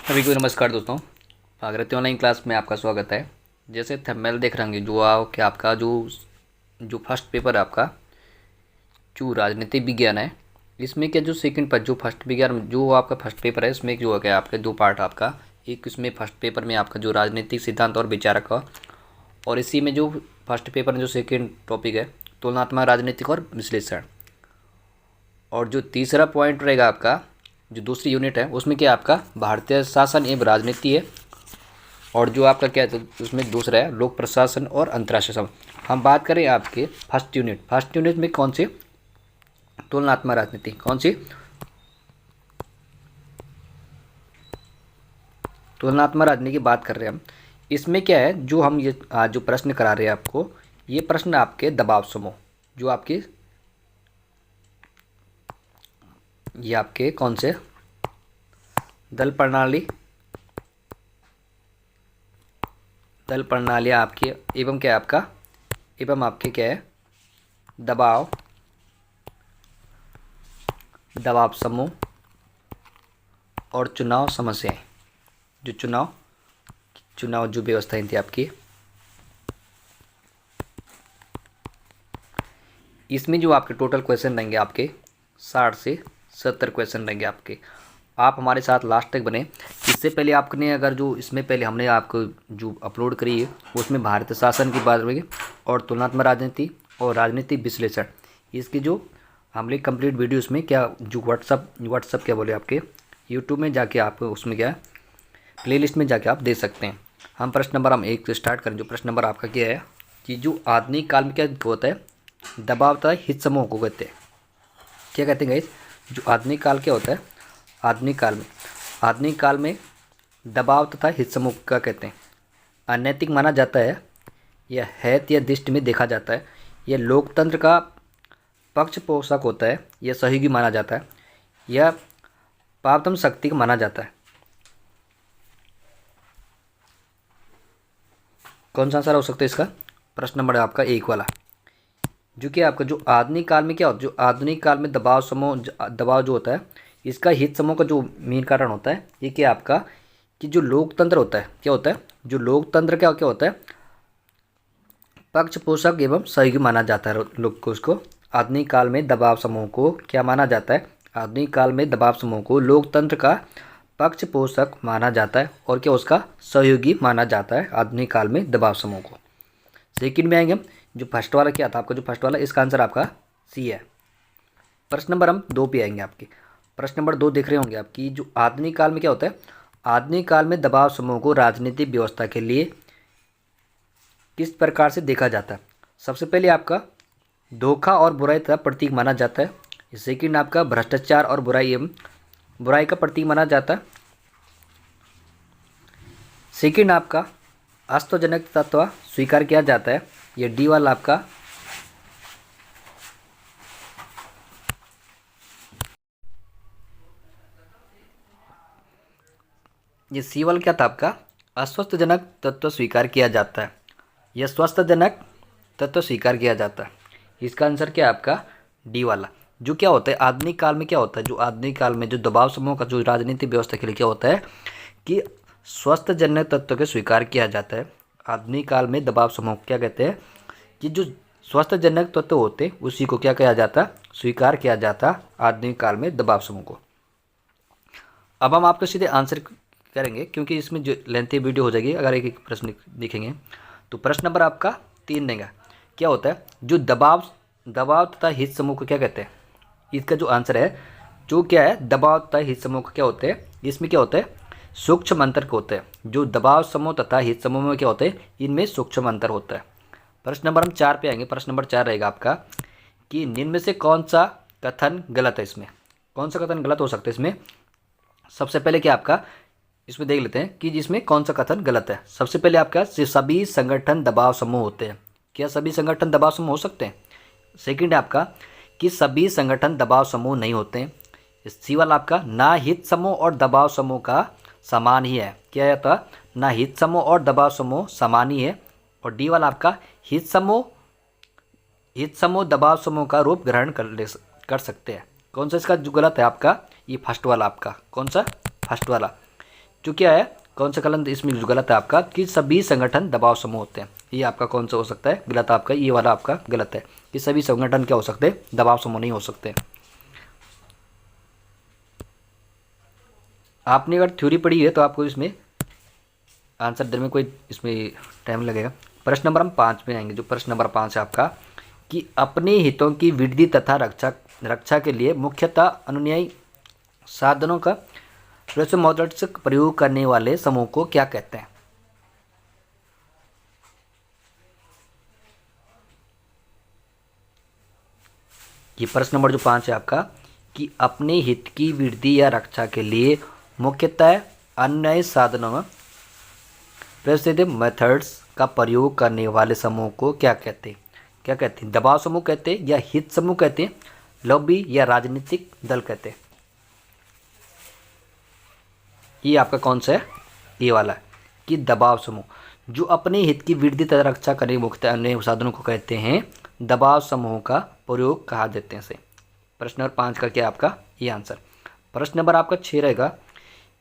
सभी को नमस्कार दोस्तों। भागीरथी ऑनलाइन क्लास में आपका स्वागत है। जैसे थंबनेल देख रहे होंगे जो आओ कि आपका जो जो फर्स्ट पेपर है आपका जो राजनीतिक विज्ञान है, इसमें क्या जो सेकंड पर जो फर्स्ट विज्ञान जो आपका फर्स्ट पेपर है इसमें जो है क्या आपका दो पार्ट आपका, एक इसमें फर्स्ट पेपर में आपका जो राजनीतिक सिद्धांत और विचारक का, और इसी में जो फर्स्ट पेपर में जो सेकेंड टॉपिक है तुलनात्मक राजनीतिक और विश्लेषण। और जो तीसरा पॉइंट रहेगा आपका जो दूसरी यूनिट है उसमें क्या आपका भारतीय शासन एवं राजनीति है, और जो आपका क्या है तो उसमें दूसरा है लोक प्रशासन और अंतर्राष्ट्रीय संबंध। हम बात करें आपके फर्स्ट यूनिट में कौन सी तुलनात्मक राजनीति, कौन सी तुलनात्मक राजनीति की बात कर रहे हैं हम। इसमें क्या है जो हम ये आज जो प्रश्न करा रहे हैं आपको, ये प्रश्न आपके दबाव समूह जो आपके ये आपके कौन से दल प्रणाली आपके एवं क्या है आपका एवं आपके क्या है दबाव समूह और चुनाव समस्याएं, जो चुनाव जो व्यवस्थाएं थी आपकी, इसमें जो आपके टोटल क्वेश्चन रहेंगे आपके 60 से 70 क्वेश्चन रहेंगे आपके। आप हमारे साथ लास्ट तक बने। इससे पहले आपने अगर जो इसमें पहले हमने आपको जो अपलोड करी है उसमें भारतीय शासन की बात होगी और तुलनात्मक राजनीति और राजनीतिक विश्लेषण, इसकी जो हमने कंप्लीट वीडियो उसमें क्या जो व्हाट्सअप क्या बोले आपके यूट्यूब में जाके आप उसमें क्या प्लेलिस्ट में जाके आप दे सकते हैं। हम प्रश्न नंबर हम एक से स्टार्ट करें। जो प्रश्न नंबर आपका क्या है कि जो आधुनिक काल में क्या होता है दबाव तथा हित समूह को कहते हैं, क्या कहते हैं गाइस, जो आधुनिक काल क्या होता है आधुनिक काल में दबाव तथा हित समूह क्या कहते हैं, अनैतिक माना जाता है, यह हैत या दृष्टि में देखा जाता है, यह लोकतंत्र का पक्ष पोषक होता है, यह सहयोगी माना जाता है, यह पावतम शक्ति माना जाता है। कौन सा आंसर हो सकता है इसका? प्रश्न नंबर आपका एक वाला, जो कि आपका जो आधुनिक काल में क्या होता है, जो आधुनिक काल में दबाव जो होता है इसका हित समूह का जो मेन कारण होता है ये क्या आपका कि जो लोकतंत्र होता है क्या होता है, जो लोकतंत्र क्या क्या होता है पक्ष पोषक एवं सहयोगी माना जाता है लोग को। उसको आधुनिक काल में दबाव समूह को क्या माना जाता है, आधुनिक काल में दबाव समूह को लोकतंत्र का पक्ष पोषक माना जाता है और क्या उसका सहयोगी माना जाता है आधुनिक काल में दबाव समूह को। सेकंड में आएंगे हम, जो फर्स्ट वाला क्या था आपका, जो फर्स्ट वाला इसका आंसर आपका सी है। प्रश्न नंबर हम 2 पे आएंगे आपके। प्रश्न नंबर 2 देख रहे होंगे आपकी, जो आधुनिक काल में क्या होता है, आधुनिक काल में दबाव समूह को राजनीतिक व्यवस्था के लिए किस प्रकार से देखा जाता है। सबसे पहले आपका धोखा और बुराई का प्रतीक माना जाता है। सेकंड आपका भ्रष्टाचार और बुराई का प्रतीक माना जाता है। सेकंड आपका आस्थाजनक तत्व स्वीकार किया जाता है। ये डी वाला आपका ये सी वाला क्या था आपका अस्वस्थजनक तत्व स्वीकार किया जाता है। यह स्वस्थजनक तत्व स्वीकार किया जाता है। इसका आंसर क्या है आपका डी वाला। जो क्या होता है आधुनिक काल में क्या होता है, जो आधुनिक काल में जो दबाव समूह का जो राजनीतिक व्यवस्था के लिए क्या होता है कि स्वस्थजनक तत्व को स्वीकार किया जाता है। आधुनिक काल में दबाव समूह क्या कहते हैं कि जो स्वस्थजनक तत्व होते उसी को क्या किया जाता, स्वीकार किया जाता आधुनिक काल में दबाव समूह को। अब हम आपको सीधे आंसर करेंगे क्योंकि इसमें जो लेंथी वीडियो हो जाएगी अगर एक एक प्रश्न देखेंगे। तो प्रश्न नंबर आपका 3 देगा, क्या होता है जो दबाव तथा हित समूह को क्या कहते हैं। इसका जो आंसर है जो क्या है दबाव तथा हित समूह को क्या होते हैं, इसमें क्या होता है सूक्ष्म अंतर होते हैं। जो दबाव समूह तथा हित समूह में क्या होते हैं इनमें सूक्ष्म अंतर होता है। प्रश्न नंबर हम 4 पे आएंगे। प्रश्न नंबर 4 रहेगा आपका कि निम्न में से कौन सा कथन गलत है। इसमें कौन सा कथन गलत हो सकता है। इसमें सबसे पहले क्या आपका इसमें देख लेते हैं कि जिसमें कौन सा कथन गलत है। सबसे पहले आपका सभी संगठन दबाव समूह होते हैं। क्या सभी संगठन दबाव समूह हो सकते हैं। सेकंड है आपका कि सभी संगठन दबाव समूह नहीं होते हैं। सी वाला आपका ना हित समूह और दबाव समूह का समान ही है। क्या था ना हित समूह और दबाव समूह समान ही है। और डी वाला आपका हित समूह दबाव समूह का रूप ग्रहण कर सकते हैं। कौन सा इसका जो गलत है आपका ये फर्स्ट वाला आपका कौन सा फर्स्ट वाला, जो क्या है, कौन सा कलन इसमें जो गलत है आपका, कि सभी संगठन दबाव समूह होते हैं। ये आपका कौन सा हो सकता है, गलत आपका, ये वाला आपका गलत है कि सभी संगठन क्या हो सकते हैं, दबाव समूह नहीं हो सकते। आपने अगर थ्योरी पढ़ी है तो आपको इसमें आंसर देने में कोई इसमें टाइम लगेगा। प्रश्न नंबर हम 5 में आएंगे। जो प्रश्न नंबर 5 है आपका, कि अपने हितों की वृद्धि तथा रक्षा के लिए मुख्यतः अनुन्यायी साधनों का प्रयोग करने वाले समूह को क्या कहते हैं। ये प्रश्न नंबर जो 5 है आपका, कि अपने हित की वृद्धि या रक्षा के लिए मुख्यतः अन्य साधनों प्रसिद्ध मेथड्स का प्रयोग करने वाले समूह को क्या कहते हैं। क्या कहते हैं, दबाव समूह कहते हैं, या हित समूह कहते हैं, लॉबी या राजनीतिक दल कहते हैं। ये आपका कौन सा है, ये वाला है कि दबाव समूह। जो अपने हित की वृद्धि तथा रक्षा करने मुख्यतः अन्य साधनों को कहते हैं दबाव समूह का प्रयोग कहा देते हैं से। प्रश्न नंबर 5 का क्या आपका ये आंसर। प्रश्न नंबर आपका 6 रहेगा,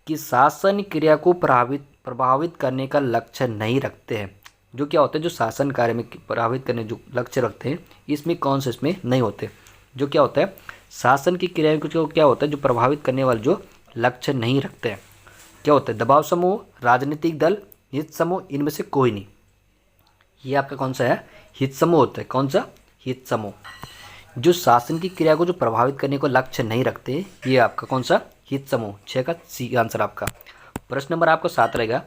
कि शासन क्रिया को प्रभावित करने का लक्ष्य नहीं रखते हैं। जो क्या होते हैं, जो शासन कार्य में प्रभावित करने जो लक्ष्य रखते हैं, इसमें कौन से इसमें नहीं होते। जो क्या होता है, शासन की क्रिया को क्या होता है, जो प्रभावित करने वाले जो लक्ष्य नहीं रखते हैं, क्या होता है, दबाव समूह, राजनीतिक दल, हित समूह, इनमें से कोई नहीं। ये आपका कौन सा है, हित समूह होता है। कौन सा, हित समूह। जो शासन की क्रिया को जो प्रभावित करने को लक्ष्य नहीं रखते, ये आपका कौन सा, हित समूह। 6 का सी आंसर आपका। प्रश्न नंबर आपका 7 रहेगा,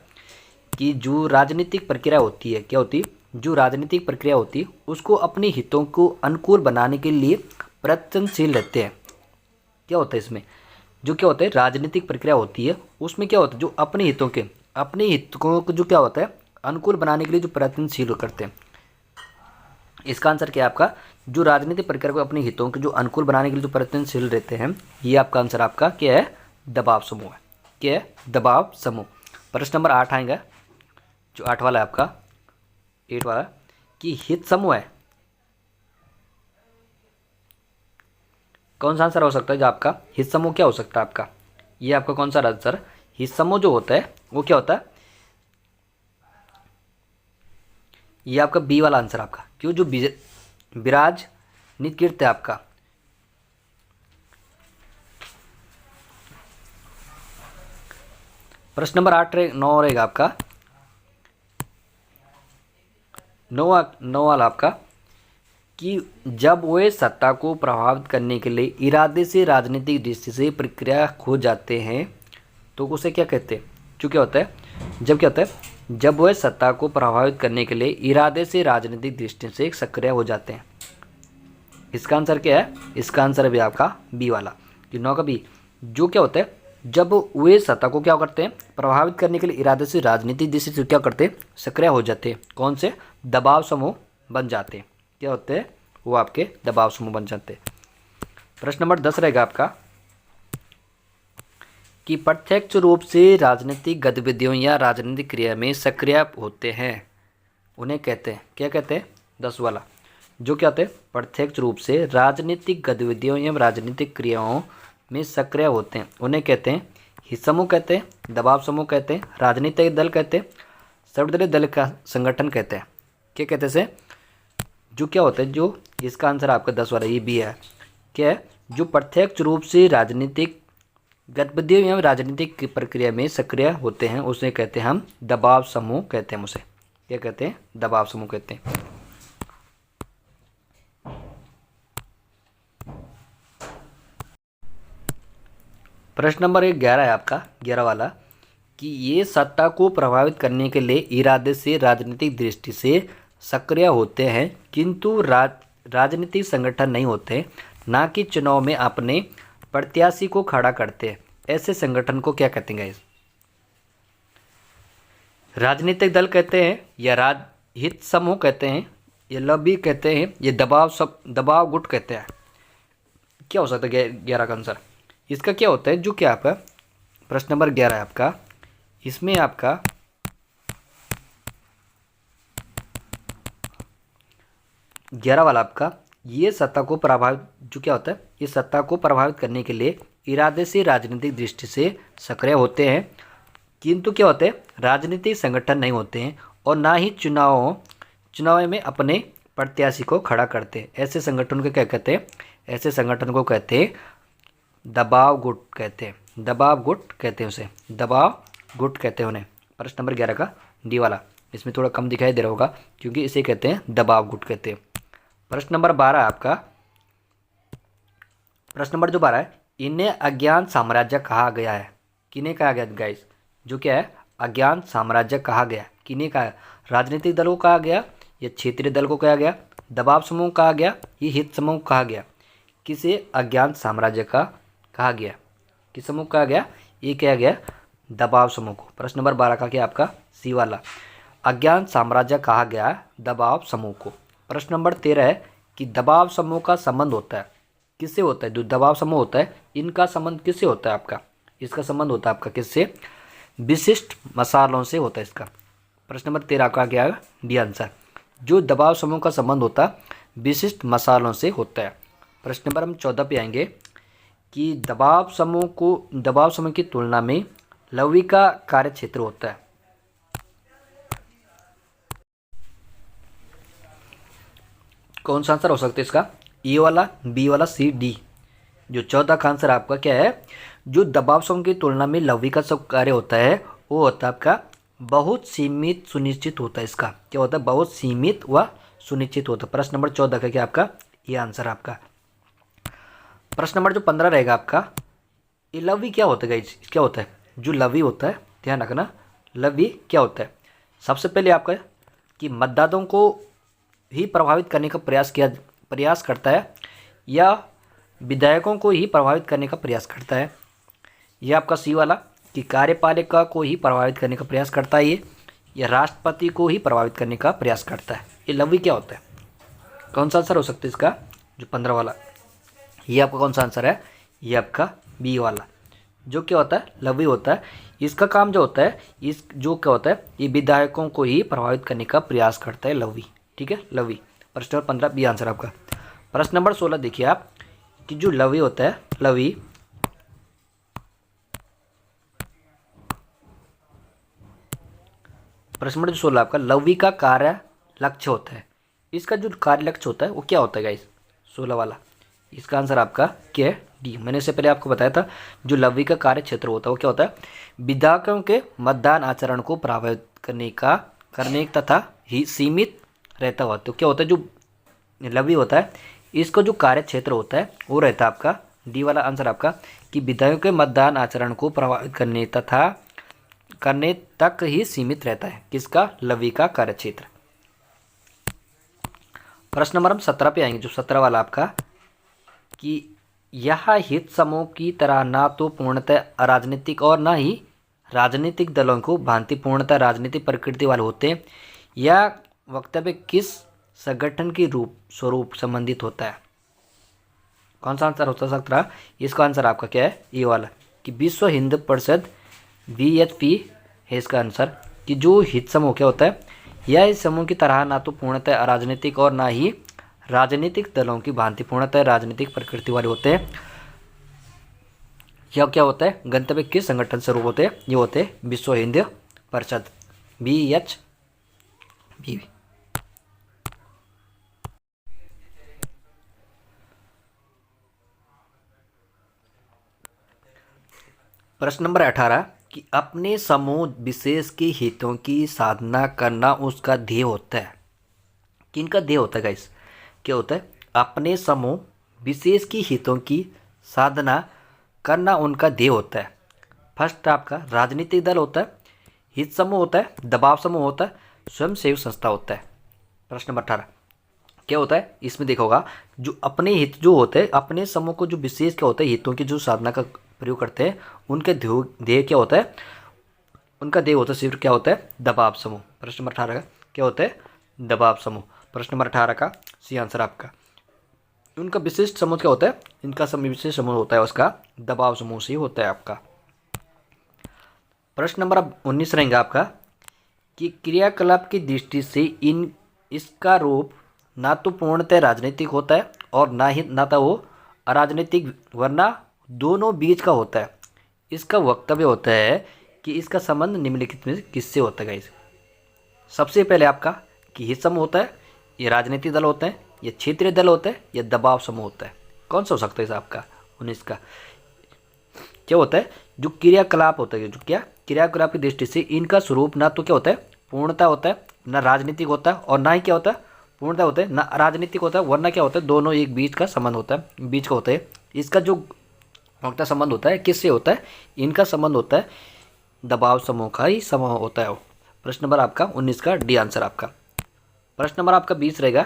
कि जो राजनीतिक प्रक्रिया होती है, क्या होती है, जो राजनीतिक प्रक्रिया होती है उसको अपने हितों को अनुकूल बनाने के लिए प्रयत्नशील रहते हैं। क्या होता है इसमें, जो क्या होता है, राजनीतिक प्रक्रिया होती है उसमें क्या होता है, जो अपने हितों को जो क्या होता है अनुकूल बनाने के लिए जो प्रयत्नशील करते हैं। इसका आंसर क्या है आपका, जो राजनीतिक प्रक्रिया को अपने हितों के जो अनुकूल बनाने के लिए जो प्रयत्नशील रहते हैं, ये आपका आंसर आपका क्या है, दबाव समूह है। क्या है, दबाव समूह। प्रश्न नंबर 8 आएगा, जो 8 वाला है आपका, 8 वाला, कि हित समूह है। कौन सा आंसर हो सकता है जो आपका हित समूह, क्या हो सकता है आपका, ये आपका कौन सा आंसर, हित समूह जो होता है वो क्या होता है, ये आपका बी वाला आंसर आपका। क्यों, जो विराज निकृत है आपका। प्रश्न नंबर 9 रहेगा आपका, 9 वाला आपका, कि जब वे सत्ता को प्रभावित करने के लिए इरादे से राजनीतिक दृष्टि से प्रक्रिया खो जाते हैं तो उसे क्या कहते हैं। जो क्या होता है, जब क्या होता है, जब वह सत्ता को प्रभावित करने के लिए इरादे से राजनीतिक दृष्टि से सक्रिय हो जाते हैं। इसका आंसर क्या है, इसका आंसर है भी आपका बी वाला, कि 9 का बी। जो क्या होता है, जब वे सत्ता को क्या करते हैं, प्रभावित करने के लिए इरादे से राजनीतिक दृष्टि से क्या करते हैं, सक्रिय हो जाते हैं। कौन से, दबाव समूह बन जाते हैं। क्या होते हैं, वो आपके दबाव समूह बन जाते हैं। प्रश्न नंबर 10 रहेगा आपका, कि प्रत्यक्ष रूप से राजनीतिक गतिविधियों या राजनीतिक क्रिया में सक्रिय होते हैं उन्हें कहते हैं। क्या कहते हैं, 10 वाला, जो क्या होते हैं, प्रत्यक्ष रूप से राजनीतिक गतिविधियों या राजनीतिक क्रियाओं में सक्रिय होते हैं उन्हें कहते हैं हित समूह कहते हैं, दबाव समूह कहते हैं, राजनीतिक दल कहते हैं, सर्वदलीय दल का संगठन कहते हैं। क्या कहते हैं से, जो क्या होता है, जो इसका आंसर आपका 10 वाला ये भी है। क्या है, जो प्रत्यक्ष रूप से राजनीतिक गतिविधियों या राजनीतिक प्रक्रिया में सक्रिय होते हैं उसे कहते हैं हम दबाव समूह कहते हैं। उसे क्या कहते हैं, दबाव समूह कहते हैं। प्रश्न नंबर 11 है आपका, 11 वाला, कि ये सत्ता को प्रभावित करने के लिए इरादे से राजनीतिक दृष्टि से सक्रिय होते हैं किंतु राजनीतिक संगठन नहीं होते, ना कि चुनाव में अपने प्रत्याशी को खड़ा करते हैं। ऐसे संगठन को क्या कहते हैं, राजनीतिक दल कहते हैं, या हित समूह कहते हैं, या लॉबी कहते हैं, ये दबाव गुट कहते हैं। क्या हो सकता है 11 का आंसर। इसका क्या होता है, जो क्या आपका प्रश्न नंबर 11 है आपका, इसमें आपका 11 वाला आपका, ये सत्ता को प्रभावित, जो क्या होता है, ये सत्ता को प्रभावित करने के लिए इरादे से राजनीतिक दृष्टि से सक्रिय होते हैं किंतु क्या होते हैं, राजनीतिक संगठन नहीं होते हैं और ना ही चुनाव में अपने प्रत्याशी को खड़ा करते हैं। ऐसे संगठन को क्या कहते हैं, ऐसे संगठन को कहते हैं दबाव गुट कहते हैं, दबाव गुट कहते हैं उसे, दबाव गुट कहते हैं उन्हें। प्रश्न नंबर 11 का डी वाला, इसमें थोड़ा कम दिखाई दे रहा होगा क्योंकि इसे कहते हैं दबाव गुट कहते हैं। प्रश्न नंबर 12 आपका, प्रश्न नंबर जो 12 है, इन्हें अज्ञात साम्राज्य कहा गया है। किन्हें कहा गया गाइस, जो क्या है अज्ञात साम्राज्य कहा गया, किन्हें कहा, राजनीतिक दलों को कहा गया या क्षेत्रीय दल को कहा गया, दबाव समूह कहा गया, ये हित समूह कहा गया, किसे अज्ञात साम्राज्य का कहा गया, किस समूह कहा गया, ये कहा गया दबाव समूह को। प्रश्न नंबर 12 का क्या आपका सी वाला, अज्ञात साम्राज्य कहा गया दबाव समूह को। प्रश्न नंबर 13 है कि दबाव समूह का संबंध होता है, किससे होता है, जो दबाव समूह होता है इनका संबंध किससे होता है आपका, इसका संबंध होता है आपका किससे, विशिष्ट मसालों से होता है इसका। प्रश्न नंबर 13 का क्या है डी आंसर, जो दबाव समूह का संबंध होता है विशिष्ट मसालों से होता है। प्रश्न नंबर हम 14 पे आएंगे कि दबाव समूह की तुलना में लवी का कार्य क्षेत्र होता है। कौन सा आंसर हो सकता है इसका, ए वाला, बी वाला, सी, डी। जो 14 का आंसर आपका क्या है, जो दबाव समूह की तुलना में लवी का सब कार्य होता है वो होता है आपका बहुत सीमित सुनिश्चित होता है। इसका क्या होता है, बहुत सीमित व सुनिश्चित होता है। प्रश्न नंबर 14 का क्या आपका ये आंसर आपका। प्रश्न नंबर जो 15 रहेगा आपका, ये लवी क्या होता है गाइस, क्या होता है, जो लवी होता है ध्यान रखना, लवी क्या होता है, सबसे पहले आपका कि मतदाताओं को ही प्रभावित करने का प्रयास करता है या विधायकों को ही प्रभावित करने का प्रयास करता है। यह आपका सी वाला कि कार्यपालिका को ही प्रभावित करने का प्रयास करता है ये, या राष्ट्रपति को ही प्रभावित करने का प्रयास करता है। ये लवी क्या होता है, कौन सा आंसर हो सकता है इसका, जो 15 वाला, ये आपका कौन सा आंसर है, ये आपका बी वाला, जो क्या होता है लवी होता है। इसका काम जो होता है, इस जो क्या होता है, ये विधायकों को ही प्रभावित करने का प्रयास करता है लवी, ठीक है लवी। प्रश्न नंबर 15 बी आंसर आपका। प्रश्न नंबर 16 देखिए आप कि जो लवी होता है, लवी प्रश्न नंबर 16 आपका, लवी का कार्य लक्ष्य होता है। इसका जो कार्य लक्ष्य होता है वो क्या होता है गाइस, 16 वाला, इसका आंसर आपका क्या है डी। मैंने इससे पहले आपको बताया था जो लवी का कार्य क्षेत्र होता है वो क्या होता है, विधायकों के मतदान आचरण को प्रभावित करने तथा ही सीमित रहता हुआ। तो क्या होता है, जो लवी होता है इसका जो कार्य क्षेत्र होता है वो रहता है आपका डी वाला आंसर आपका, कि विधायकों के मतदान आचरण को प्रभावित करने तक ही सीमित रहता है, किसका, लवी का कार्य क्षेत्र। प्रश्न नंबर हम 17 पे आएंगे, जो 17 वाला आपका कि यह हित समूह की तरह ना तो पूर्णतः अराजनीतिक और ना ही राजनीतिक दलों को भांति पूर्णतः राजनीतिक प्रकृति वाले होते हैं। यह वक्तव्य किस संगठन की स्वरूप संबंधित होता है, कौन सा आंसर हो सकता है, इसका आंसर आपका क्या है ये वाला, कि विश्व हिंदू परिषद VHP है इसका आंसर। कि जो हित समूह क्या होता है, यह इस समूह की तरह ना तो पूर्णतः अराजनीतिक और ना ही राजनीतिक दलों की भांति पूर्णतः राजनीतिक प्रकृति वाले होते हैं। यह क्या होता है, गंतव्य किस संगठन स्वरूप होते हैं, ये होते हैं विश्व हिंदू परिषद VHP। प्रश्न नंबर 18 कि अपने समूह विशेष के हितों की साधना करना उसका ध्येय होता है। किनका ध्येय होता है गाइस, क्या होता है, अपने समूह विशेष की हितों की साधना करना उनका ध्येय होता है। फर्स्ट आपका राजनीतिक दल होता है, हित समूह होता है, दबाव समूह होता है, स्वयंसेवी संस्था होता है। प्रश्न नंबर 18 क्या होता है, इसमें देखा होगा जो अपने हित जो होते हैं, अपने समूह को जो विशेष क्या होता है हितों की जो साधना का प्रयोग करते हैं, उनके ध्येय क्या होता है, उनका ध्येय होता है सिर्फ क्या होता है, दबाव समूह। प्रश्न नंबर 18 का क्या होता है, दबाव समूह। प्रश्न नंबर 18 का सी आंसर आपका। उनका विशिष्ट समूह क्या होता है, इनका विशेष समूह होता है उसका दबाव समूह से होता है आपका। प्रश्न नंबर 19 रहेगा आपका कि क्रियाकलाप की दृष्टि से इसका रूप ना तो पूर्णतः राजनीतिक होता है और ना तो वो अराजनीतिक, वरना दोनों बीच का होता है। इसका वक्तव्य होता है कि इसका संबंध निम्नलिखित में से किससे होता है गाइस। सबसे पहले आपका कि हित समूह होता है, ये राजनीतिक दल होते हैं, ये क्षेत्रीय दल होते हैं, ये दबाव समूह होता है। कौन सा हो सकता है इस आपका 19 का? क्या होता है जो क्रियाकलाप होता है, जो क्या क्रियाकलाप की दृष्टि से इनका स्वरूप ना तो क्या होता है पूर्णता होता है, ना राजनीतिक होता है, और ना ही क्या होता है पूर्णता होता है, ना राजनीतिक होता है, वरना क्या होता है दोनों एक बीच का संबंध होता है, बीच का होता है। इसका जो मुख्यतः संबंध होता है किससे होता है? इनका संबंध होता है दबाव समूह का ही समूह होता है वो। प्रश्न नंबर आपका 19 का डी आंसर आपका। प्रश्न नंबर आपका 20 रहेगा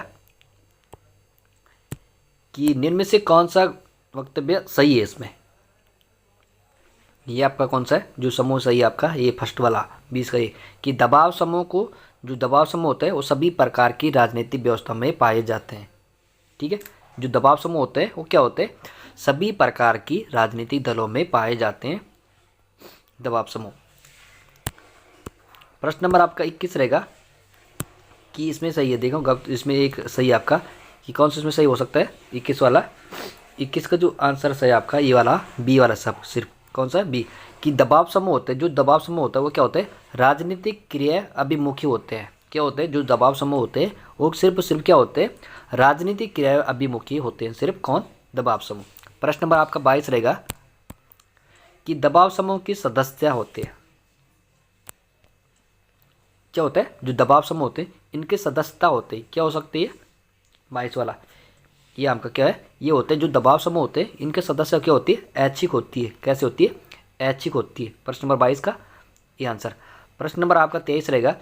कि निम्न में से कौन सा वक्तव्य सही है इसमें। ये आपका कौन सा है जो समूह सही है आपका? ये फर्स्ट वाला 20 का ये कि दबाव समूह को, जो दबाव समूह होता है वो सभी प्रकार की राजनीतिक व्यवस्था में पाए जाते हैं। ठीक है, जो दबाव समूह होते हैं वो क्या होते हैं? सभी प्रकार की राजनीतिक दलों में पाए जाते हैं दबाव समूह। प्रश्न नंबर आपका 21 रहेगा कि इसमें सही है, देखो इसमें एक सही आपका कि कौन सा इसमें सही हो सकता है 21 वाला। 21 का जो आंसर सही है आपका ये वाला बी वाला, सब सिर्फ कौन सा बी कि दबाव समूह होते हैं, जो दबाव समूह होता है वो क्या होता है राजनीतिक क्रिया अभिमुखी होते हैं। क्या होते हैं जो दबाव समूह होते हैं वो सिर्फ क्या होते हैं राजनीतिक क्रिया अभिमुखी होते हैं, सिर्फ कौन? दबाव समूह। प्रश्न नंबर आपका 22 रहेगा कि दबाव समूह की सदस्य होते हैं। क्या होता है जो दबाव समूह होते हैं इनके सदस्यता होते हैं, क्या हो सकती है 22 वाला ये आपका क्या है? ये होते हैं जो दबाव समूह होते हैं इनके सदस्य क्या होती है? ऐच्छिक होती है। कैसे होती है? ऐच्छिक होती है। प्रश्न नंबर 22 का ये आंसर। प्रश्न नंबर आपका 23 रहेगा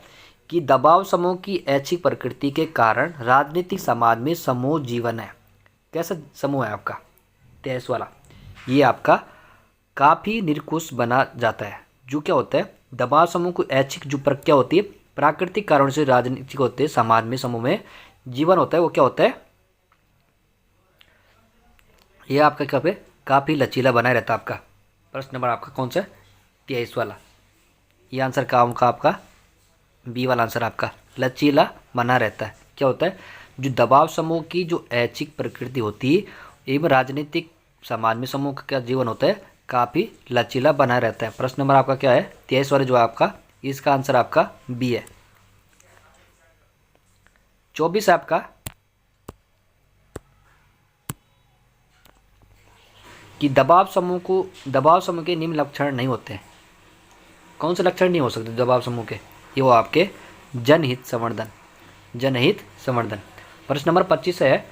कि दबाव समूह की ऐच्छिक प्रकृति के कारण राजनीतिक समाज में समूह जीवन है। कैसा समूह है आपका 23 वाला? ये आपका काफ़ी निरंकुश बना जाता है। जो क्या होता है दबाव समूह को ऐच्छिक जो प्रक्रिया होती है प्राकृतिक कारण से राजनीतिक होते हैं समाज में समूह में जीवन होता है, वो क्या होता है ये आपका क्या पे काफ़ी लचीला बनाए रहता है आपका। प्रश्न नंबर आपका कौन सा 23 वाला ये आंसर का आपका बी वाला आंसर आपका लचीला बना रहता है। क्या होता है जो दबाव समूह की जो ऐच्छिक प्रकृति होती है एवं राजनीतिक समाज में समूह का क्या जीवन होता है काफ़ी लचीला बना रहता है। प्रश्न नंबर आपका क्या है 23 वाले जो आपका इसका आंसर आपका बी है। 24 आपका कि दबाव समूह के निम्न लक्षण नहीं होते हैं। कौन से लक्षण नहीं हो सकते दबाव समूह के? ये वो आपके जनहित संवर्धन। प्रश्न नंबर 25 है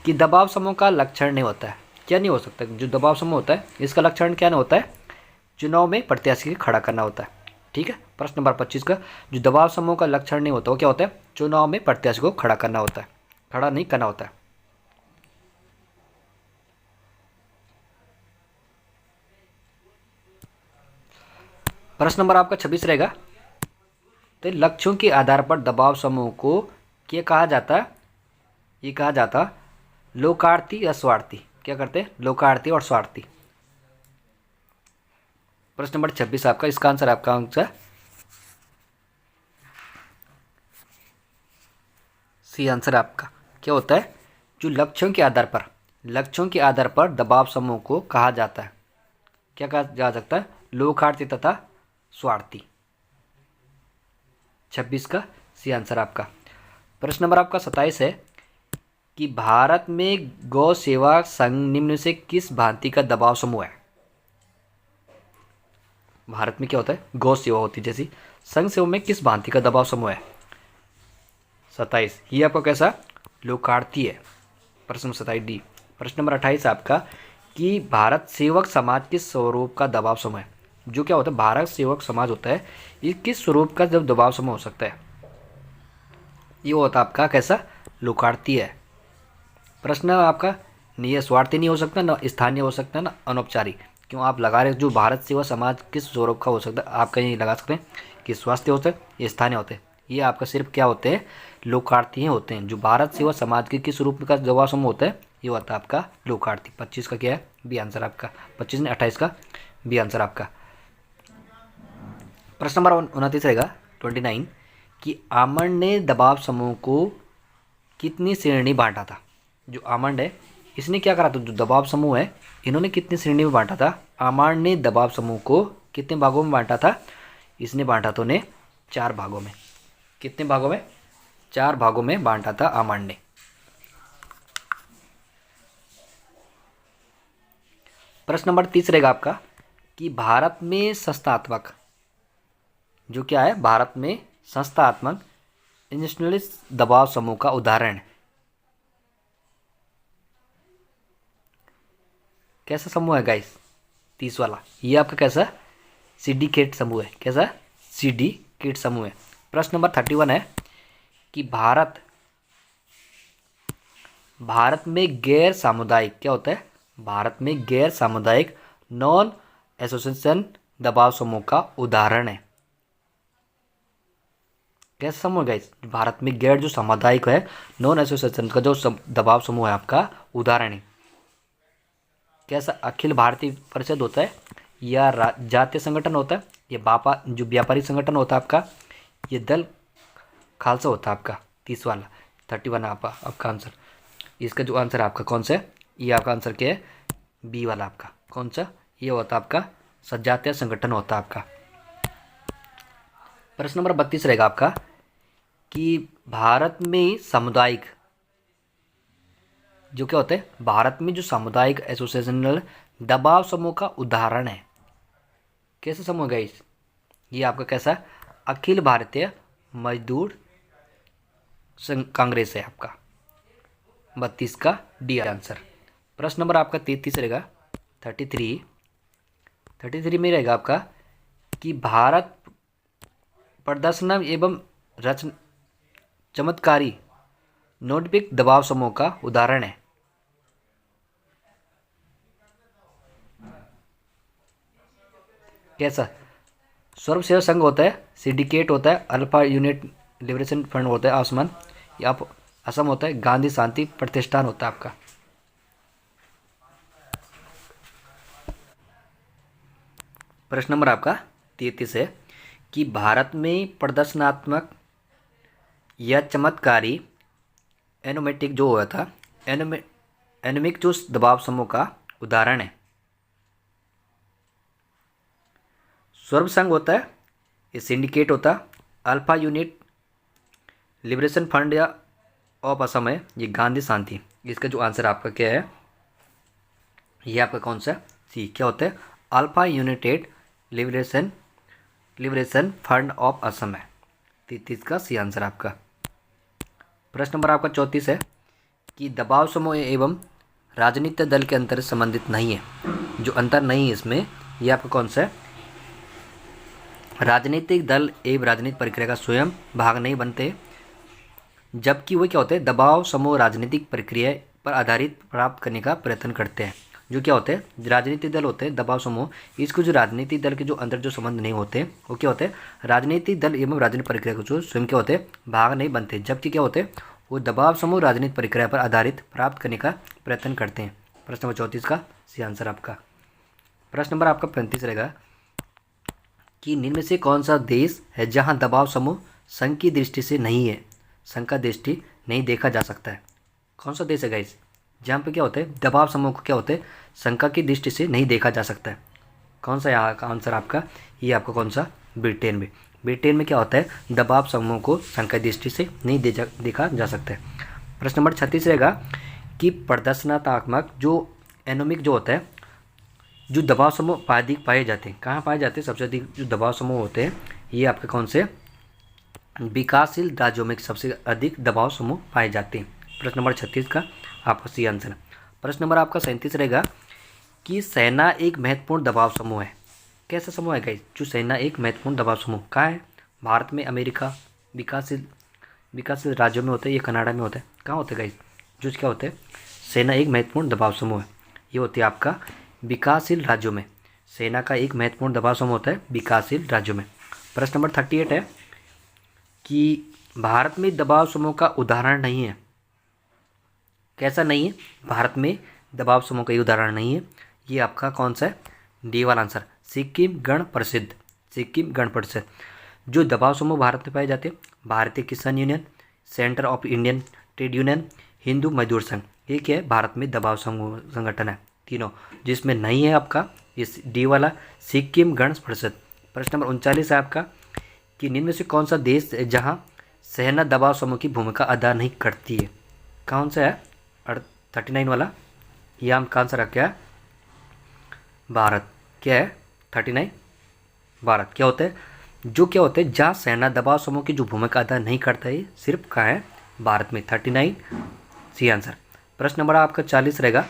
कि दबाव समूह का लक्षण नहीं होता है। क्या नहीं हो सकता? जो दबाव समूह होता है इसका लक्षण क्या नहीं होता है? चुनाव में प्रत्याशी को खड़ा करना होता है। ठीक है, प्रश्न नंबर 25 का जो दबाव समूह का लक्षण नहीं होता वो क्या होता है? चुनाव में प्रत्याशी को खड़ा करना होता है, खड़ा नहीं करना होता है। प्रश्न नंबर आपका 26 रहेगा तो लक्ष्यों के आधार पर दबाव समूह को क्या कहा जाता है? ये कहा जाता लोकार्थी या स्वार्थी। क्या करते हैं? लोकार्थी और स्वार्थी। प्रश्न नंबर 26 आपका इसका आंसर आपका आंसर सी आंसर आपका क्या होता है जो लक्ष्यों के आधार पर दबाव समूह को कहा जाता है। क्या कहा जा सकता है? लोकार्थी तथा स्वार्थी। 26 का सी आंसर आपका। प्रश्न नंबर आपका 27 है कि भारत में गौ सेवा संघ निम्न से किस भांति का दबाव समूह है? भारत में क्या होता है गौ सेवा होती है जैसी संघ सेवा में किस भांति का दबाव समूह है? 27 ये आपका कैसा लोकार्थी है। प्रश्न नंबर 27 डी। प्रश्न नंबर 28 आपका कि भारत सेवक समाज किस स्वरूप का दबाव समूह है? जो क्या होता है भारत सेवक समाज होता है ये किस स्वरूप का जब दबाव समूह हो सकता है? ये होता है आपका कैसा लोकार्थी है। प्रश्न आपका नहीं स्वार्थी नहीं हो सकता, ना स्थानीय हो सकता है, ना अनौपचारिक। क्यों आप लगा रहे जो भारत सेवा समाज किस स्वरूप का हो सकता है? आप कहीं लगा सकते हैं कि स्वास्थ्य होता है ये स्थानीय होते हैं। ये आपका सिर्फ क्या होते हैं लोकार्थी होते हैं। जो भारत सेवा समाज के किस रूप का दबाव समूह होता है ये होता है आपका लोकार्थी। 25 का क्या है बी आंसर आपका। 25 ने 28 का बी आंसर आपका। प्रश्न नंबर 29 रहेगा 29 कि आमंड ने दबाव समूह को कितनी श्रेणी बांटा था? जो आमंड है इसने क्या करा था? जो दबाव समूह है इन्होंने कितनी श्रेणी में बांटा था? आमंड ने दबाव समूह को कितने भागों में बांटा था? इसने बांटा था उन्हें 4 भागों में। कितने भागों में? 4 भागों में बांटा था आमांड ने। प्रश्न नंबर 30 रहेगा आपका कि भारत में संस्थात्मक, जो क्या है, भारत में संस्थात्मक इंस्टीट्यूशनलिस्ट दबाव समूह का उदाहरण कैसा समूह है गाइस? 30 वाला ये आपका कैसा सिंडिकेट समूह है। कैसा? सिंडिकेट समूह है। प्रश्न नंबर 31 है कि भारत में गैर सामुदायिक क्या होता है? भारत में गैर सामुदायिक नॉन एसोसिएशन दबाव समूह का उदाहरण है। कैसा समूह गाइस? भारत में गैर जो सामुदायिक है, नॉन एसोसिएशन का जो दबाव समूह है आपका उदाहरण है। कैसा? अखिल भारतीय परिषद होता है, या जातीय संगठन होता है, ये जो व्यापारी संगठन होता है आपका, ये दल खालसा होता है आपका। 30 वाला 31 आपका आंसर। इसका जो आंसर आपका कौन सा है? ये आपका आंसर क्या है? बी वाला आपका कौन सा? ये होता है आपका सजातीय संगठन होता है आपका। प्रश्न नंबर 32 रहेगा आपका कि भारत में सामुदायिक जो क्या होते हैं? भारत में जो सामुदायिक एसोसिएशनल दबाव समूह का उदाहरण है। कैसे समूह गाइस? ये आपका कैसा? अखिल भारतीय मजदूर कांग्रेस है आपका। 32 का डी आंसर। प्रश्न नंबर आपका 33 रहेगा 33 में रहेगा आपका कि भारत प्रदर्शन एवं चमत्कारी नोटपिक दबाव समूह का उदाहरण है। कैसा? सर्व सेवा संघ होता है, सिंडिकेट होता है, अल्फा यूनिट लिबरेशन फंड होता है आसमान, या असम होता है, गांधी शांति प्रतिष्ठान होता है आपका। प्रश्न नंबर आपका 33 है कि भारत में प्रदर्शनात्मक या चमत्कारी एनोमेटिक जो हुआ था, एनोमिक जो दबाव समूह का उदाहरण है। सर्व संघ होता है, ये सिंडिकेट होता है, अल्फा यूनिट लिबरेशन फंड या ऑफ असम है, ये गांधी शांति। इसका जो आंसर आपका क्या है? ये आपका कौन सा? सी क्या होता है? Alpha United liberation fund of Assam है। 33 का सी आंसर आपका। प्रश्न नंबर आपका 34 है कि दबाव समूह एवं राजनीतिक दल के अंतर संबंधित नहीं है। जो अंतर नहीं है इसमें, ये आपका कौन सा है? राजनीतिक दल एवं राजनीतिक प्रक्रिया का स्वयं भाग नहीं बनते, जबकि वो क्या होते हैं? दबाव समूह राजनीतिक प्रक्रिया पर आधारित प्राप्त करने का प्रयत्न करते हैं। जो क्या होते हैं? राजनीतिक दल होते हैं, दबाव समूह, इसको जो राजनीतिक दल के जो अंदर जो संबंध नहीं होते वो क्या होते हैं? राजनीतिक दल एवं राजनीतिक प्रक्रिया को जो स्वयं क्या होते हैं? भाग नहीं बनते, जबकि क्या होते हैं? वो दबाव समूह राजनीतिक प्रक्रिया पर आधारित प्राप्त करने का प्रयत्न करते हैं। प्रश्न नंबर 34 का सी आंसर आपका। प्रश्न नंबर आपका 35 रहेगा कि निम्न में से कौन सा देश है जहाँ दबाव समूह संघ की दृष्टि से नहीं है, संघ का दृष्टि नहीं देखा जा सकता है? कौन सा देश है गाइस जहाँ पे क्या होता है? दबाव समूह को क्या होते हैं? संघ की दृष्टि से नहीं देखा जा सकता है। कौन सा यहाँ का आंसर आपका? ये आपका कौन सा? ब्रिटेन में। ब्रिटेन में क्या होता है? दबाव समूह को संघ की दृष्टि से नहीं देखा जा सकता है। प्रश्न नंबर 36 रहेगा कि प्रदर्शनात्मक जो एनोमिक जो होता है, जो दबाव समूह अधिक पाए जाते हैं, कहाँ पाए जाते हैं? सबसे अधिक जो दबाव समूह होते हैं ये आपके कौन से? विकासशील राज्यों में सबसे अधिक दबाव समूह पाए जाते हैं। प्रश्न नंबर 36 का आपका सी आंसर। प्रश्न नंबर आपका 37 रहेगा कि सेना एक महत्वपूर्ण दबाव समूह है। कैसा समूह है गाइस? जो सेना एक महत्वपूर्ण दबाव समूह कहाँ है? भारत में, अमेरिका, विकासशील राज्यों में होता है, ये कनाडा में होता है, कहाँ होता है गाइस? जो क्या होता है? सेना एक महत्वपूर्ण दबाव समूह है, ये होती है आपका विकासशील राज्यों में। सेना का एक महत्वपूर्ण दबाव समूह होता है विकासशील राज्यों में। प्रश्न नंबर 38 है कि भारत में दबाव समूह का उदाहरण नहीं है। कैसा नहीं है? भारत में दबाव समूह का उदाहरण नहीं है, ये आपका कौन सा है? डी वाला आंसर, सिक्किम गण परिषद। सिक्किम गण परिषद जो दबाव समूह भारत में पाए जाते हैं, भारतीय किसान union, centre of Indian trade union, Hindu मजदूर संघ, ये क्या है? भारत में दबाव समूह संगठन है तीनों। जिसमें नहीं है आपका इस डी वाला सिक्किम गण परिषद। प्रश्न नंबर 39 है आपका कि निम्न में से कौन सा देश है जहाँ सेना दबाव समूह की भूमिका अदा नहीं करती है? कौन सा है? 39 वाला। ये आपका आंसर है क्या? भारत। क्या है? 39 भारत। क्या होता है? जो क्या होता है जहाँ सेना दबाव समूह की जो भूमिका अदा नहीं करता है, सिर्फ कहाँ है? भारत में। 39 सी आंसर। प्रश्न नंबर आपका 40 रहेगा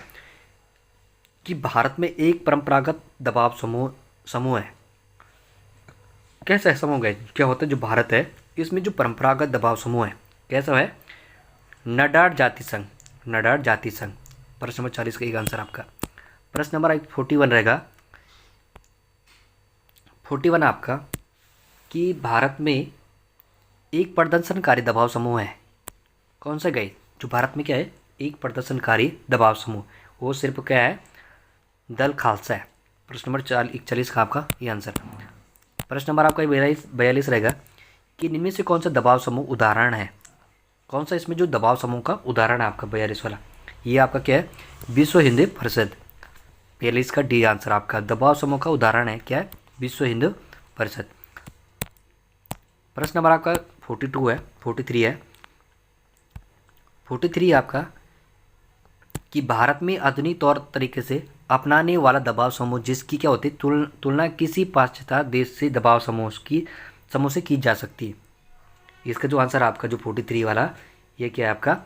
कि भारत में एक परंपरागत दबाव समूह है। कैसा समूह है? क्या होता है जो भारत है इसमें जो परंपरागत दबाव समूह है कैसा है? नडार जाति संघ। नडार जाति संघ। प्रश्न नंबर 40 का एक आंसर आपका। प्रश्न नंबर 41 रहेगा। 41 आपका कि भारत में एक प्रदर्शनकारी दबाव समूह है। कौन सा गए? जो भारत में क्या है? एक प्रदर्शनकारी दबाव समूह। वो सिर्फ क्या है? दल खालसा है। प्रश्न नंबर 41 का आपका ये आंसर। प्रश्न नंबर आपका 42 रहेगा कि निम्न में से कौन सा दबाव समूह उदाहरण है? कौन सा इसमें जो दबाव समूह का उदाहरण है आपका 42 वाला? ये आपका क्या है? विश्व हिंदू परिषद। 42 का डी आंसर आपका। दबाव समूह का उदाहरण है क्या है? विश्व हिंदू परिषद। प्रश्न नंबर आपका 43 है। 43 आपका कि भारत में आधुनिक तौर तरीके से अपनाने वाला दबाव समूह जिसकी क्या होती है तुलना किसी पाश्चात्य देश से दबाव समूह से की जा सकती है। इसका जो आंसर आपका जो 43 वाला ये क्या है आपका?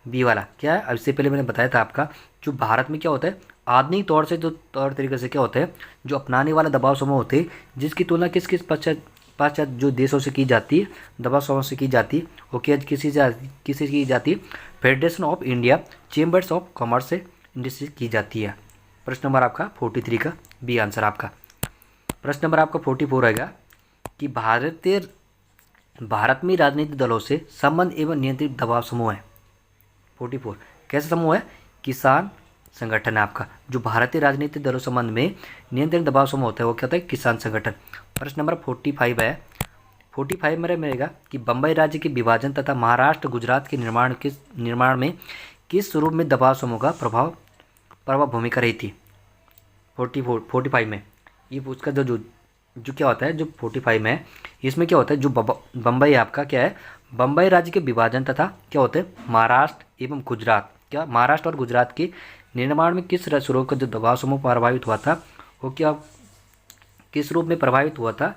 बी वाला। क्या है? अब इससे पहले मैंने बताया था आपका जो भारत में क्या होता है आधुनिक तौर से जो तौर तरीके से क्या होता है जो अपनाने वाला दबाव समूह होते हैं जिसकी तुलना किस किस पाश्चात्य जो देशों से की जाती है दबाव समूह से की जाती है वो क्या किसी से की जाती है? Federation of India chambers of commerce से इंडस्ट्री की जाती है। प्रश्न नंबर आपका 43 का बी आंसर आपका। प्रश्न नंबर आपका 44 रहेगा कि भारत में राजनीतिक दलों से संबंध एवं नियंत्रित दबाव समूह है। 44 कैसा समूह है? किसान संगठन है आपका। जो भारतीय राजनीतिक दलों संबंध में नियंत्रण दबाव समूह होता है वो क्या होता है? किसान संगठन। प्रश्न नंबर 45 है। 45 में रहेगा कि बम्बई राज्य के विभाजन तथा महाराष्ट्र गुजरात के निर्माण में किस रूप में दबाव समूह का प्रभाव भूमिका रही थी? 45 में ये उसका जो क्या होता है जो 45 में है इसमें क्या होता है जो बम्बई आपका क्या है? बम्बई राज्य के विभाजन तथा क्या होते हैं महाराष्ट्र एवं गुजरात क्या महाराष्ट्र और गुजरात के निर्माण में किस स्वरूप का जो दबाव समूह प्रभावित हुआ था वो क्या किस रूप में प्रभावित हुआ था?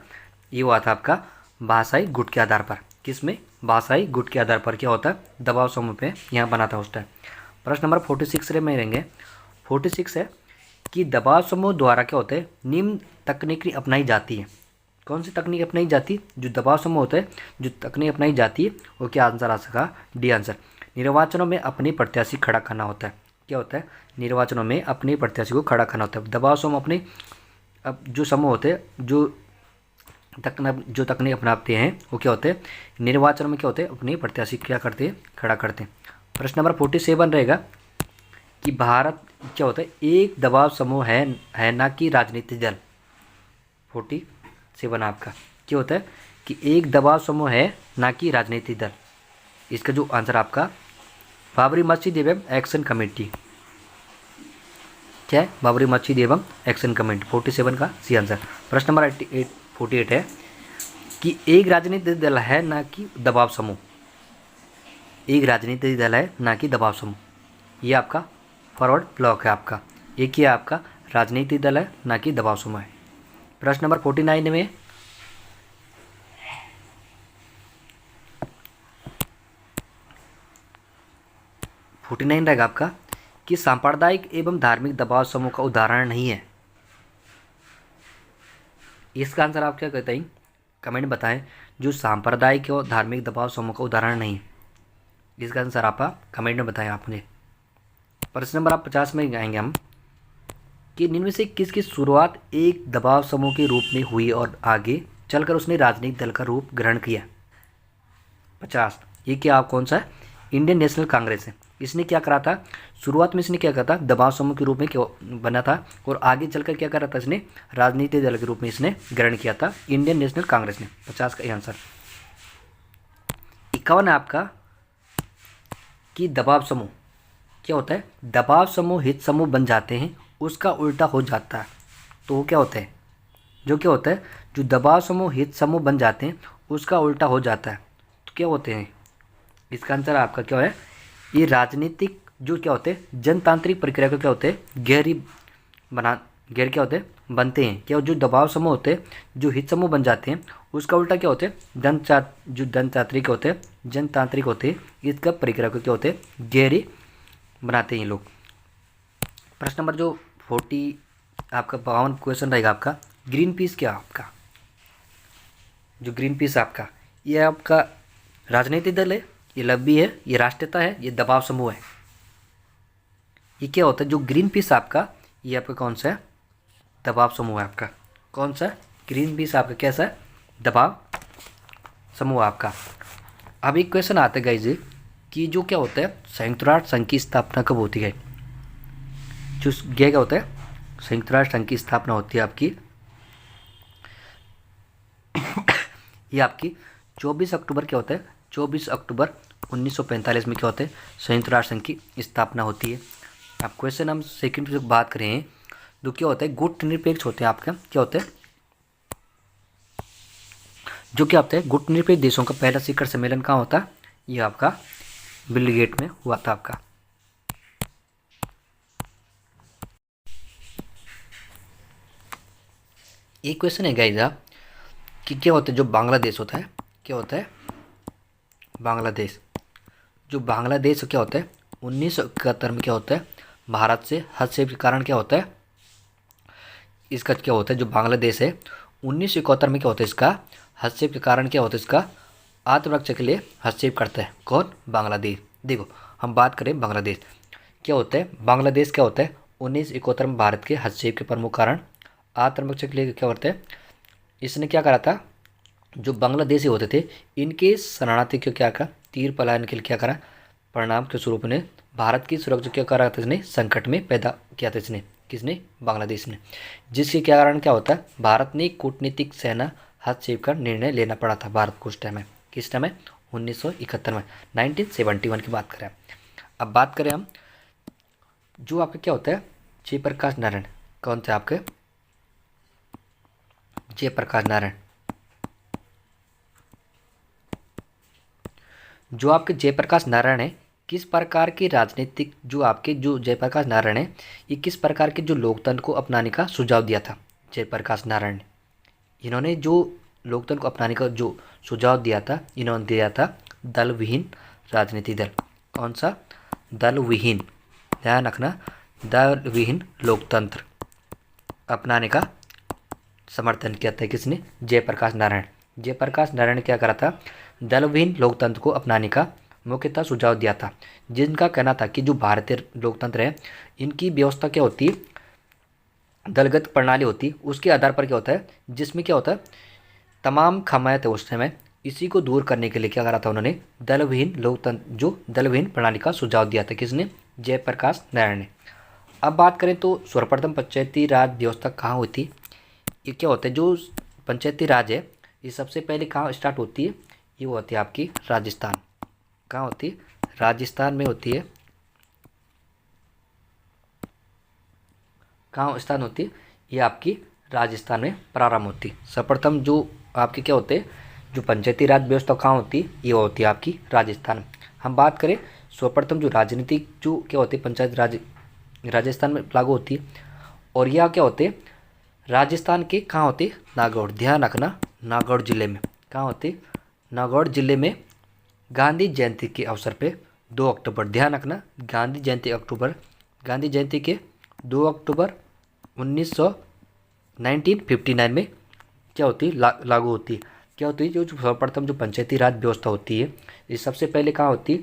ये हुआ था आपका भाषाई गुट के आधार पर। किस में? भाषाई गुट के आधार पर क्या होता है दबाव समूह पे यहाँ बना था उस टाइम। प्रश्न नंबर 46 में रहेंगे। 46 है कि दबाव समूह द्वारा क्या होता है निम्न तकनीक अपनाई जाती है। कौन सी तकनीक अपनाई जाती है? जो दबाव समूह होता है जो तकनीक अपनाई जाती है वो क्या आंसर आ सका? D answer. निर्वाचनों में अपने प्रत्याशी खड़ा करना होता है। क्या होता है? निर्वाचनों में अपने प्रत्याशी को खड़ा करना होता है। दबाव समूह अपने अब जो समूह होते हैं जो तकनीक अपनाते हैं वो क्या होते हैं निर्वाचन में क्या होते हैं अपने प्रत्याशी क्या करते हैं? खड़ा करते हैं। प्रश्न नंबर 47 रहेगा कि भारत क्या होता है एक दबाव समूह है ना कि राजनीतिक दल। 47 आपका क्या होता है कि एक दबाव समूह है ना कि राजनीतिक दल। इसका जो आंसर आपका बाबरी मस्जिद एवं एक्शन कमेटी। क्या है? बाबरी मस्जिद एवं एक्शन कमेटी। 47 का सी आंसर। प्रश्न नंबर 48 है कि एक राजनीतिक दल है ना कि दबाव समूह। एक राजनीतिक दल है ना कि दबाव समूह। ये आपका फॉरवर्ड ब्लॉक है आपका। एक ही आपका राजनीतिक दल है ना कि दबाव समूह है। प्रश्न नंबर 49 में 49 रहेगा आपका कि सांप्रदायिक एवं धार्मिक दबाव समूह का उदाहरण नहीं है। इसका आंसर आप क्या कहते हैं? कमेंट बताएं। जो सांप्रदायिक और धार्मिक दबाव समूह का उदाहरण नहीं है इसका आंसर आप कमेंट में बताएं आप मुझे। प्रश्न नंबर आप 50 में आएंगे हम कि निम्न से किसकी शुरुआत एक दबाव समूह के रूप में हुई और आगे चलकर उसने राजनीतिक दल का रूप ग्रहण किया? 50 ये क्या आप कौन सा है? इंडियन नेशनल कांग्रेस है। इसने क्या करा था? शुरुआत में इसने क्या करा था? दबाव समूह के रूप में क्यों बना था और आगे चलकर क्या करा था? इसने राजनीतिक दल के रूप में इसने ग्रहण किया था इंडियन नेशनल कांग्रेस ने। 50 का आंसर। 51 है आपका कि दबाव समूह क्या होता है? दबाव समूह हित समूह बन जाते हैं उसका उल्टा हो जाता है तो वो क्या होते हैं, जो क्या होता है, जो दबाव समूह हित समूह बन जाते हैं उसका उल्टा हो जाता है, तो क्या होते हैं। इसका आंसर आपका क्या है, ये राजनीतिक जो क्या होते हैं जनतांत्रिक प्रक्रिया को क्या होते हैं बना गैर क्या होते हैं बनते हैं, क्या जो दबाव समूह होते हैं जो हित समूह बन जाते हैं उसका उल्टा क्या होते हैं जो जनतांत्रिक होते हैं जनतांत्रिक होते हैं, इसका प्रक्रिया को क्या होते हैं गहरी बनाते हैं ये लोग। प्रश्न नंबर जो 40 आपका 52 क्वेश्चन रहेगा आपका, ग्रीन पीस क्या आपका, जो ग्रीन पीस आपका ये आपका राजनीतिक दल है, ये लब्बी है, ये राष्ट्रीयता है, ये दबाव समूह है। ये क्या होता है जो ग्रीन पीस आपका, ये आपका कौन सा है, दबाव समूह है आपका। कौन सा, ग्रीन पीस आपका कैसा है, दबाव समूह आपका। अब एक क्वेश्चन आता है गाइज कि जो क्या होता है संयुक्त राष्ट्र संघ की स्थापना कब होती है, जो ये क्या होता है संयुक्त राष्ट्र संघ की स्थापना होती है आपकी ये आपकी 24 अक्टूबर क्या होता है 24 अक्टूबर 1945 में क्या होता है संयुक्त राष्ट्र संघ की स्थापना होती है। अब क्वेश्चन हम सेकंड पे बात करें तो क्या होता है गुट निरपेक्ष होते हैं आपका, क्या होता है जो क्या होता है गुट निरपेक्ष देशों का पहला शिखर सम्मेलन कहाँ होता है, ये आपका बिल गेट में हुआ था आपका। एक क्वेश्चन है गाइस कि क्या होता है जो बांग्लादेश होता है, क्या होता है बांग्लादेश, जो बांग्लादेश क्या होता है 1971 में क्या होता है भारत से हस्तक्षेप के कारण क्या होता है, इसका क्या होता है जो बांग्लादेश है 1971 में क्या होता है इसका हस्तक्षेप के कारण क्या होता है इसका आत्मरक्षा के लिए हस्तक्षेप करता है कौन, बांग्लादेश। देखो हम बात करें बांग्लादेश क्या होता है, बांग्लादेश क्या होता है 1971 में भारत के हस्तक्षेप के प्रमुख कारण आत्मरक्षा के लिए क्या करते हैं, इसने क्या करा था जो बांग्लादेशी होते थे इनके शरणार्थी को क्या करा तीर पलायन के लिए क्या करा, परिणाम के स्वरूप ने भारत की सुरक्षा क्या करा था इसने संकट में पैदा किया था इसने, किसने, बांग्लादेश ने, जिसके कारण क्या होता है भारत ने कूटनीतिक सेना हस्तक्षेप का निर्णय लेना पड़ा था भारत को उस टाइम में, किस टाइम में 1971 में 1971 की बात करें। अब बात करें हम जो आपके क्या होता है जयप्रकाश नारायण, कौन से आपके जयप्रकाश नारायण, जो आपके जयप्रकाश नारायण है किस प्रकार की राजनीतिक जो आपके जो जयप्रकाश नारायण है ये किस प्रकार के जो लोकतंत्र को अपनाने का सुझाव दिया था जयप्रकाश नारायण ने, इन्होंने जो लोकतंत्र को अपनाने का जो सुझाव दिया था इन्होंने दिया था दल विहीन राजनीति दल, कौन सा, दल विहीन, ध्यान रखना दल विहीन लोकतंत्र अपनाने का समर्थन किया था किसने, जयप्रकाश नारायण। जयप्रकाश नारायण ने क्या करा था दल विहीन लोकतंत्र को अपनाने का मुख्यतः सुझाव दिया था, जिनका कहना था कि जो भारतीय लोकतंत्र है इनकी व्यवस्था क्या होती है दलगत प्रणाली होती, उसके आधार पर क्या होता है जिसमें क्या होता है तमाम खामियां थे उस समय, इसी को दूर करने के लिए क्या करा था उन्होंने दल विहीन लोकतंत्र जो दल विहीन प्रणाली का सुझाव दिया था किसने, जयप्रकाश नारायण ने। अब बात करें तो सर्वप्रथम पंचायती राज व्यवस्था कहाँ हुई थी, ये क्या होता है जो पंचायती राज है ये सबसे पहले कहाँ स्टार्ट होती है, ये वो होती है आपकी राजस्थान, कहाँ होती है राजस्थान में होती है, कहाँ स्थान होती है ये आपकी राजस्थान में प्रारंभ होती है। सर्वप्रथम जो आपके क्या होते हैं जो पंचायती राज व्यवस्था कहाँ होती है ये होती है आपकी राजस्थान। हम बात करें सर्वप्रथम जो राजनीतिक जो क्या होती है पंचायत राज राजस्थान में लागू होती है, और यह क्या होते हैं राजस्थान के कहाँ होते हैं नागौर, ध्यान रखना नागौर जिले में, कहाँ होते नागौर जिले में गांधी जयंती के अवसर पे 2 अक्टूबर, ध्यान रखना गांधी जयंती के 2 अक्टूबर 1959 में क्या होती है लागू होती है, क्या होती है जो सर्वप्रथम जो पंचायती राज व्यवस्था होती है ये सबसे पहले कहाँ होती है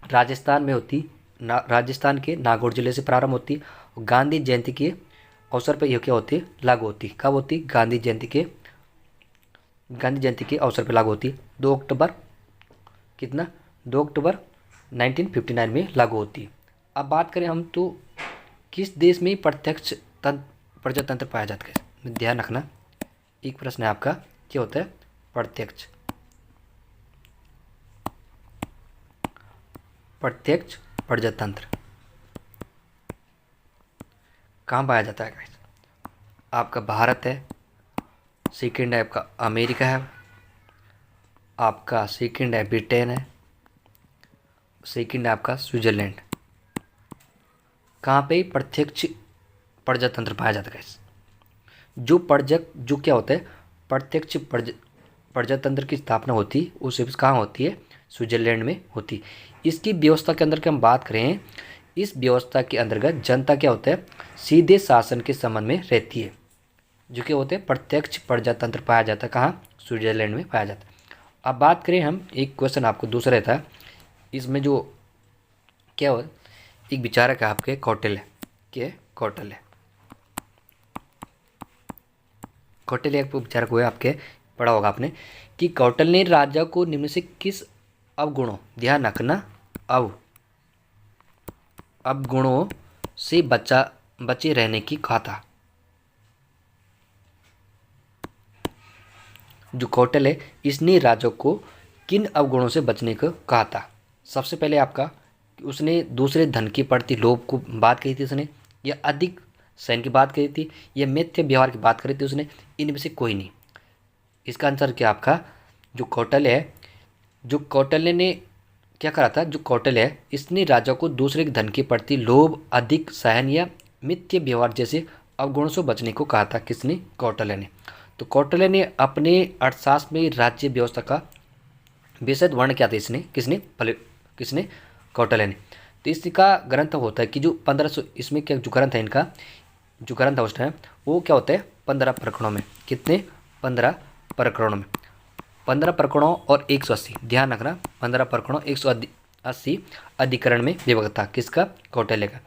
राजस्थान में होती, राजस्थान के नागौर जिले से प्रारंभ होती और गांधी जयंती के अवसर पर यह क्या होती है लागू होती, कब होती गांधी जयंती के अवसर पर लागू होती 2 अक्टूबर कितना 2 अक्टूबर 1959 में लागू होती है। अब बात करें हम तो किस देश में प्रत्यक्ष प्रजातंत्र पाया जाता है, ध्यान रखना एक प्रश्न है आपका क्या होता है प्रत्यक्ष प्रजातंत्र कहाँ पाया जाता है गाइस, आपका भारत है, सेकंड है आपका अमेरिका है, आपका सेकंड है ब्रिटेन है, सेकंड है आपका स्विट्ज़रलैंड। कहाँ पे प्रत्यक्ष प्रजातंत्र पाया जाता है guys? जो क्या होता है, प्रत्यक्ष प्रजातंत्र की स्थापना होती उस कहाँ होती है, स्विट्जरलैंड में होती। इसकी व्यवस्था के अंदर की हम बात करें, इस व्यवस्था के अंतर्गत जनता क्या होता है, सीधे शासन के संबंध में रहती है। जो क्या होते हैं, प्रत्यक्ष प्रजातंत्र पाया जाता है कहाँ, स्विट्जरलैंड में पाया जाता है। अब बात करें हम, एक क्वेश्चन आपको दूसरा रहता है इसमें, जो क्या हो, एक विचारक है आपके कौटिल्य, क्या है, कौटिल्य। कौटिल्य एक विचारक हुए आपके, पढ़ा होगा आपने कि कौटिल्य ने राजा को निम्न से किस अवगुणों, ध्यान रखना, अवगुणों से बचे रहने की कहा था। जो कौटिल्य है इसने राजा को किन अवगुणों से बचने को कहा था। सबसे पहले आपका उसने दूसरे धन की प्रति लोभ को बात कही थी उसने, या अधिक सैन्य की बात कही थी, या मिथ्या व्यवहार की बात करी थी उसने, इनमें से कोई नहीं। इसका आंसर क्या आपका, जो कौटिल्य है, जो कौटिल्य ने क्या करा था, जो कौटिल्य है इसने राजा को दूसरे के धन के प्रति लोभ, अधिक सहन या मिथ्या व्यवहार जैसे अवगुणों से बचने को कहा था। किसने, कौटिल्य ने। तो कौटिल्य ने अपने अर्थशास्त्र में राज्य व्यवस्था का विशद वर्णन किया था। इसने किसने, कौटिल्य ने। तो इसका ग्रंथ होता है कि जो 1500, इसमें क्या जो ग्रंथ है इनका, जो ग्रंथ है उस टाइम वो क्या होता है, 15 प्रकरणों में। कितने, 15 प्रकरणों में, 15 प्रकरणों और 180, ध्यान रखना, 15 प्रकरणों 180 अधिकरण में विभक्त था। किसका, कौटिल्य का।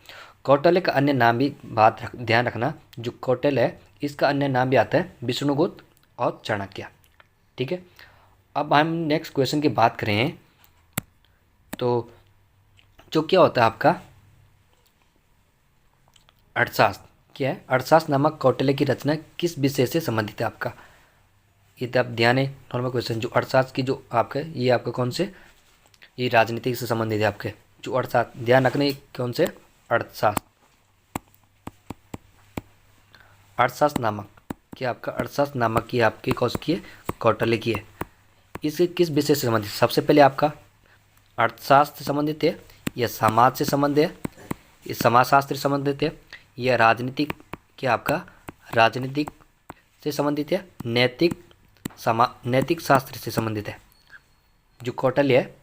कौटिल्य का अन्य नाम भी ध्यान रखना, जो कौटिल्य है इसका अन्य नाम भी आता है विष्णुगुप्त और चाणक्य। ठीक है। अब हम नेक्स्ट क्वेश्चन की बात करें तो जो क्या होता है आपका अर्थशास्त्र, क्या है, अर्थशास्त्र नामक कौटिल्य की रचना किस विषय से संबंधित है आपका। ये तो आप ध्यान है, नॉर्मल क्वेश्चन। जो अर्थशास्त्र की जो आपका, ये आपका कौन से, ये राजनीति से संबंधित है आपके। जो अर्थशास्त्र, ध्यान रखना, कौन से, अर्थशास्त्र, अर्थशास्त्र नामक, क्या आपका अर्थशास्त्र नामक की आपकी कौन की है, कौटिल्य की है। इसके किस विषय से संबंधित, सबसे पहले आपका अर्थशास्त्र से संबंधित है, या समाज से संबंधित है, ये समाजशास्त्र से संबंधित है, या राजनीतिक, क्या आपका राजनीतिक से संबंधित है, नैतिक शास्त्र से संबंधित है। जो कौटिल्य है,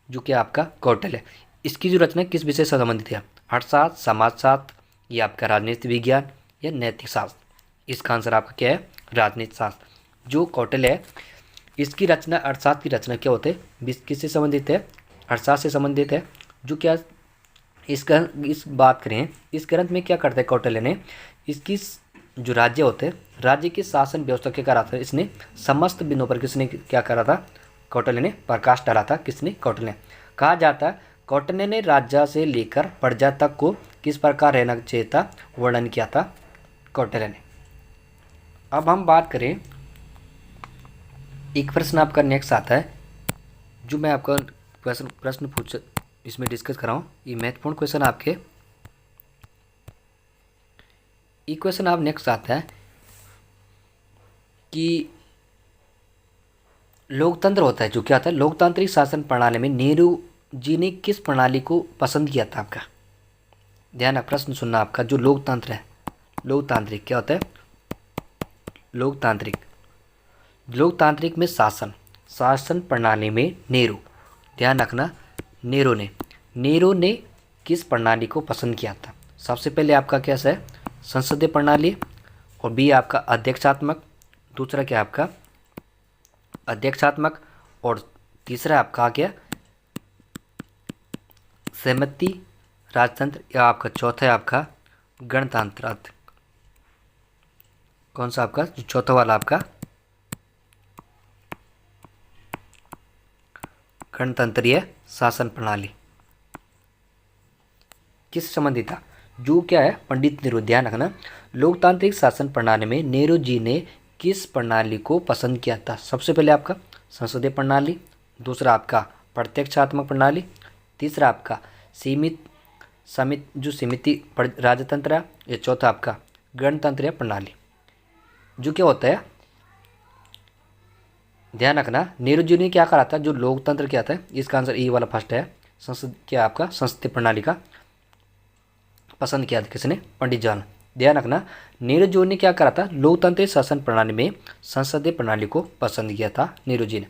जो क्या आपका कौटिल्य है, इसकी जो रचना किस विषय से संबंधित है, अर्थशास्त्र, समाजशास्त्र, या आपका राजनीति विज्ञान, या नैतिक शास्त्र। इसका आंसर आपका क्या है, राजनीति शास्त्र। जो कौटिल्य है इसकी रचना, अर्थशास्त्र की रचना क्या होते हैं, किससे संबंधित है, अर्थशास्त्र से संबंधित है। जो क्या इसका, इस बात करें इस ग्रंथ में क्या करता है कौटिल्य ने, इसकी जो राज्य होते हैं, राज्य की शासन व्यवस्था क्या करा था, इसने समस्त बिंदुओं पर किसने क्या करा था, कौटिल्य ने प्रकाश डाला था। किसने, कौटिल्य ने। कहा जाता है कौटिल्य ने राजा से लेकर प्रजा तक को किस प्रकार रहना चाहिए था, वर्णन किया था कौटिल्य ने। अब हम बात करें, एक प्रश्न आपका नेक्स्ट आता है, जो मैं आपका प्रश्न पूछ इसमें डिस्कस कर रहा हूँ, ये महत्वपूर्ण क्वेश्चन आपके। एक क्वेश्चन आप नेक्स्ट आता है कि लोकतंत्र होता है, जो क्या होता है, लोकतांत्रिक शासन प्रणाली में नेहरू जी ने किस प्रणाली को पसंद किया था आपका। ध्यान प्रश्न सुनना आपका, जो लोकतंत्र है, लोकतांत्रिक क्या होता है, लोकतांत्रिक में शासन प्रणाली में नेहरू, ध्यान रखना, नेहरू ने किस प्रणाली को पसंद किया था। सबसे पहले आपका क्या है, संसदीय प्रणाली, और बी आपका अध्यक्षात्मक, दूसरा क्या आपका अध्यक्षात्मक, और तीसरा आपका क्या सहमति राजतंत्र, या आपका चौथा है आपका गणतंत्र। कौन सा आपका, जो चौथा वाला आपका गणतंत्रीय शासन प्रणाली किस संबंधित था, जो क्या है, पंडित नेहरू। ध्यान रखना, लोकतांत्रिक शासन प्रणाली में नेहरू जी ने किस प्रणाली को पसंद किया था। सबसे पहले आपका संसदीय प्रणाली, दूसरा आपका प्रत्यक्षात्मक प्रणाली, तीसरा आपका सीमित राजतंत्र, या चौथा आपका गणतंत्रीय प्रणाली। जो क्या होता है, ध्यान रखना, नेहरू जी ने क्या करा था, जो लोकतंत्र क्या था, इसका आंसर ई वाला फर्स्ट है। संसद क्या आपका संसदीय प्रणाली का पसंद किया था किसने, पंडित जवाहरलाल। ध्यान रखना, नेहरू जी ने क्या करा था, लोकतांत्रिक शासन प्रणाली में संसदीय प्रणाली को पसंद किया था नेहरू जी ने।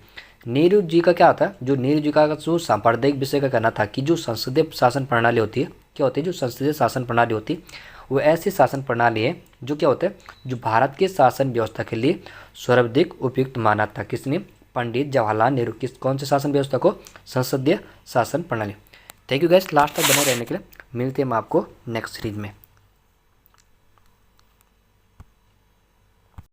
नेहरू जी का क्या था, जो नेहरू जी का जो सांप्रदायिक विषय का कहना था कि जो संसदीय शासन प्रणाली होती है, क्या होती है, जो संसदीय शासन प्रणाली होती है वो ऐसी शासन प्रणाली है जो क्या होता है, जो भारत के शासन व्यवस्था के लिए सर्वाधिक उपयुक्त माना था। किसने, पंडित जवाहरलाल नेहरू। किस कौन से शासन व्यवस्था को, संसदीय शासन प्रणाली। थैंक यू गाइस, लास्ट तक बने रहने के लिए। मिलते हैं हम आपको नेक्स्ट सीरीज में।